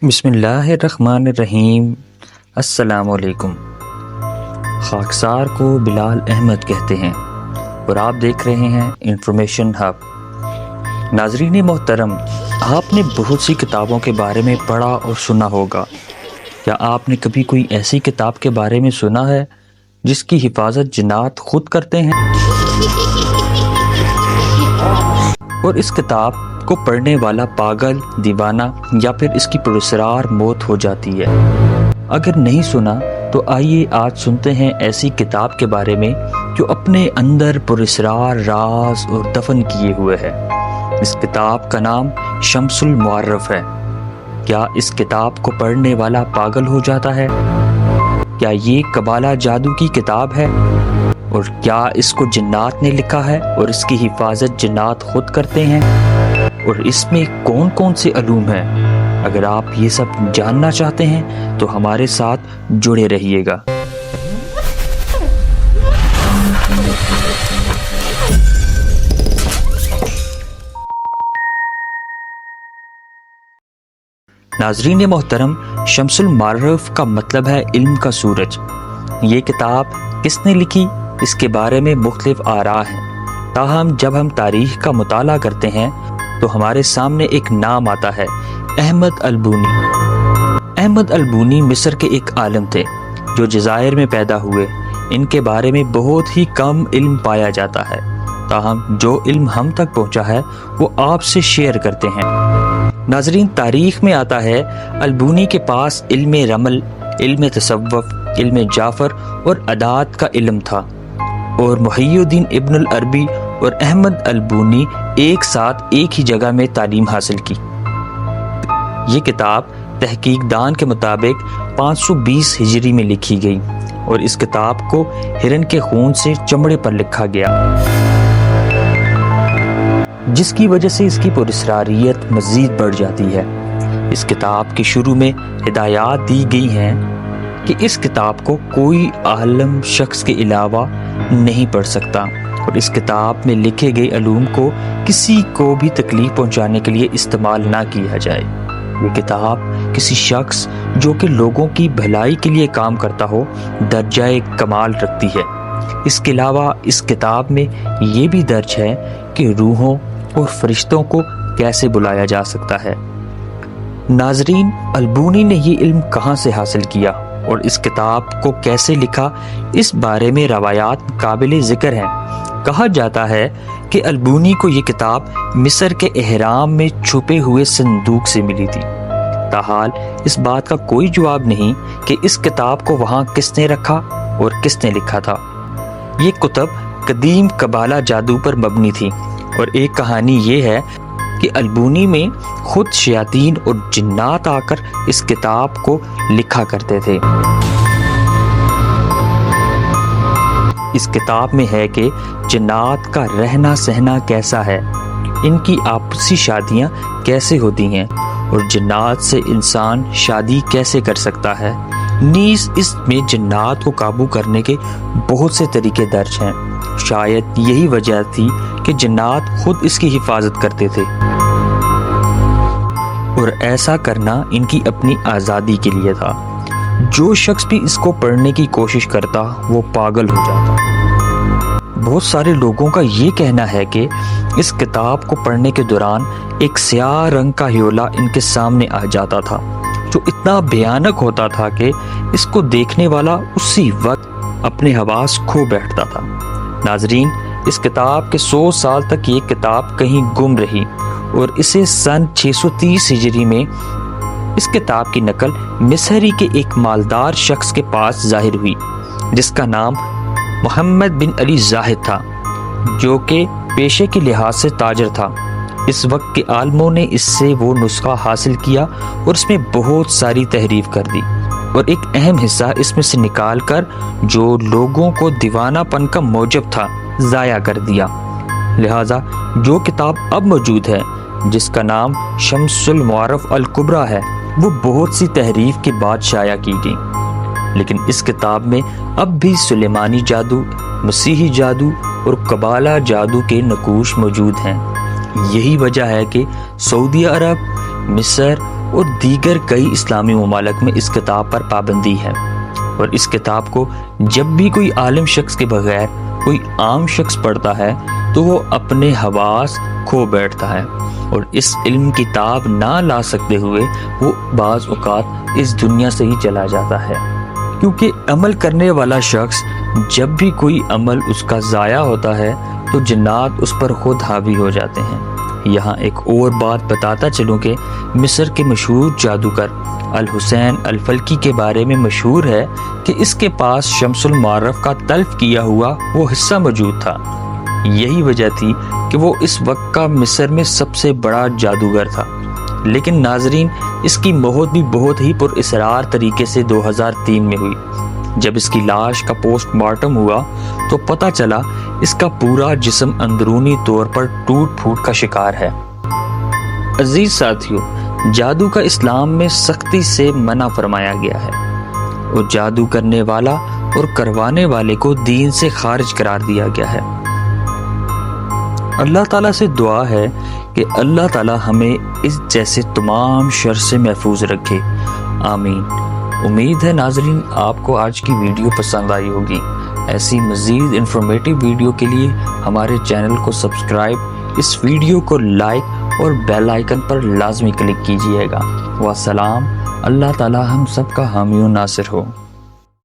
بسم اللہ الرحمن الرحیم۔ السلام علیکم۔ خاکسار کو بلال احمد کہتے ہیں اور آپ دیکھ رہے ہیں انفارمیشن ہب۔ ناظرین محترم، آپ نے بہت سی کتابوں کے بارے میں پڑھا اور سنا ہوگا۔ کیا آپ نے کبھی کوئی ایسی کتاب کے بارے میں سنا ہے جس کی حفاظت جنات خود کرتے ہیں؟ اور اس کتاب کو پڑھنے والا پاگل، دیوانہ یا پھر اس کی پراسرار موت ہو جاتی ہے۔ اگر نہیں سنا تو آئیے آج سنتے ہیں ایسی کتاب کے بارے میں جو اپنے اندر پراسرار راز اور دفن کیے ہوئے ہے۔ اس کتاب کا نام شمس المعرف ہے۔ کیا اس کتاب کو پڑھنے والا پاگل ہو جاتا ہے؟ کیا یہ قبالہ جادو کی کتاب ہے؟ اور کیا اس کو جنات نے لکھا ہے اور اس کی حفاظت جنات خود کرتے ہیں؟ اور اس میں کون کون سے علوم ہیں؟ اگر آپ یہ سب جاننا چاہتے ہیں تو ہمارے ساتھ جڑے رہیے گا۔ ناظرین محترم، شمس المعرف کا مطلب ہے علم کا سورج۔ یہ کتاب کس نے لکھی، اس کے بارے میں مختلف آراء ہیں، تاہم جب ہم تاریخ کا مطالعہ کرتے ہیں تو ہمارے سامنے ایک نام آتا ہے، احمد البونی۔ احمد البونی مصر کے ایک عالم تھے جو جزائر میں پیدا ہوئے۔ ان کے بارے میں بہت ہی کم علم پایا جاتا ہے، تاہم جو علم ہم تک پہنچا ہے وہ آپ سے شیئر کرتے ہیں۔ ناظرین، تاریخ میں آتا ہے البونی کے پاس علم رمل، علم تصوف، علم جعفر اور عداد کا علم تھا، اور محی الدین ابن العربی اور احمد البونی ایک ساتھ ایک ہی جگہ میں تعلیم حاصل کی۔ یہ کتاب تحقیق دان کے مطابق 520 ہجری میں لکھی گئی، اور اس کتاب کو ہرن کے خون سے چمڑے پر لکھا گیا، جس کی وجہ سے اس کی پراسراریت مزید بڑھ جاتی ہے۔ اس کتاب کے شروع میں ہدایات دی گئی ہیں کہ اس کتاب کو کوئی عالم شخص کے علاوہ نہیں پڑھ سکتا، اور اس کتاب میں لکھے گئے علوم کو کسی کو بھی تکلیف پہنچانے کے لیے استعمال نہ کیا جائے۔ یہ کتاب کسی شخص جو کہ لوگوں کی بھلائی کے لیے کام کرتا ہو درجہ کمال رکھتی ہے۔ اس کے علاوہ اس کتاب میں یہ بھی درج ہے کہ روحوں اور فرشتوں کو کیسے بلایا جا سکتا ہے۔ ناظرین، البونی نے یہ علم کہاں سے حاصل کیا اور اس کتاب کو کیسے لکھا، اس بارے میں روایات قابل ذکر ہیں۔ کہا جاتا ہے کہ البونی کو یہ کتاب مصر کے اہرام میں چھپے ہوئے صندوق سے ملی تھی۔ تاحال اس بات کا کوئی جواب نہیں کہ اس کتاب کو وہاں کس نے رکھا اور کس نے لکھا تھا۔ یہ کتب قدیم قبالہ جادو پر مبنی تھی، اور ایک کہانی یہ ہے کہ البونی میں خود شیاطین اور جنات آ کر اس کتاب کو لکھا کرتے تھے۔ اس کتاب میں ہے کہ جنات کا رہنا سہنا کیسا ہے، ان کی آپسی شادیاں کیسے ہوتی ہیں، اور جنات سے انسان شادی کیسے کر سکتا ہے۔ نیز اس میں جنات کو قابو کرنے کے بہت سے طریقے درج ہیں۔ شاید یہی وجہ تھی کہ جنات خود اس کی حفاظت کرتے تھے، اور ایسا کرنا ان کی اپنی آزادی کے لیے تھا۔ جو شخص بھی اس کو پڑھنے کی کوشش کرتا وہ پاگل ہو جاتا۔ بہت سارے لوگوں کا یہ کہنا ہے کہ اس کتاب کو پڑھنے کے دوران ایک سیاہ رنگ کا ہیولا ان کے سامنے آ جاتا تھا، جو اتنا بھیانک ہوتا تھا کہ اس کو دیکھنے والا اسی وقت اپنے حواس کھو بیٹھتا تھا۔ ناظرین، اس کتاب کے 100 سال تک یہ کتاب کہیں گم رہی، اور اسے سن 630 ہجری میں اس کتاب کی نقل مصری کے ایک مالدار شخص کے پاس ظاہر ہوئی، جس کا نام محمد بن علی زاہد تھا، جو کہ پیشے کے لحاظ سے تاجر تھا۔ اس وقت کے عالموں نے اس سے وہ نسخہ حاصل کیا اور اس میں بہت ساری تحریف کر دی، اور ایک اہم حصہ اس میں سے نکال کر جو لوگوں کو دیوانہ پن کا موجب تھا ضائع کر دیا۔ لہٰذا جو کتاب اب موجود ہے، جس کا نام شمس المعرف الکبریٰ ہے، وہ بہت سی تحریف کے بعد شائع کی گئی، لیکن اس کتاب میں اب بھی سلیمانی جادو، مسیحی جادو اور قبالہ جادو کے نقوش موجود ہیں۔ یہی وجہ ہے کہ سعودی عرب، مصر اور دیگر کئی اسلامی ممالک میں اس کتاب پر پابندی ہے، اور اس کتاب کو جب بھی کوئی عالم شخص کے بغیر کوئی عام شخص پڑھتا ہے تو وہ اپنے حواس کھو بیٹھتا ہے، اور اس علم کتاب نہ لا سکتے ہوئے وہ بعض اوقات اس دنیا سے ہی چلا جاتا ہے، کیونکہ عمل کرنے والا شخص جب بھی کوئی عمل اس کا ضائع ہوتا ہے تو جنات اس پر خود حاوی ہو جاتے ہیں۔ یہاں ایک اور بات بتاتا چلوں کہ مصر کے مشہور جادوگر الحسین الفلکی کے بارے میں مشہور ہے کہ اس کے پاس شمس المعارف کا تلف کیا ہوا وہ حصہ موجود تھا۔ یہی وجہ تھی کہ وہ اس وقت کا مصر میں سب سے بڑا جادوگر تھا، لیکن ناظرین اس کی موت بھی بہت ہی پر اسرار طریقے سے 2003 میں ہوئی۔ جب اس کی لاش کا پوسٹ مارٹم ہوا تو پتہ چلا اس کا پورا جسم اندرونی طور پر ٹوٹ پھوٹ کا شکار ہے۔ عزیز ساتھیو، جادو کا اسلام میں سختی سے منع فرمایا گیا ہے، اور جادو کرنے والا اور کروانے والے کو دین سے خارج قرار دیا گیا ہے۔ اللہ تعالیٰ سے دعا ہے کہ اللہ تعالیٰ ہمیں اس جیسے تمام شر سے محفوظ رکھے، آمین۔ امید ہے ناظرین آپ کو آج کی ویڈیو پسند آئی ہوگی۔ ایسی مزید انفارمیٹیو ویڈیو کے لیے ہمارے چینل کو سبسکرائب، اس ویڈیو کو لائک اور بیل آئیکن پر لازمی کلک کیجیے گا۔ والسلام، اللہ تعالیٰ ہم سب کا حامی و ناصر ہو۔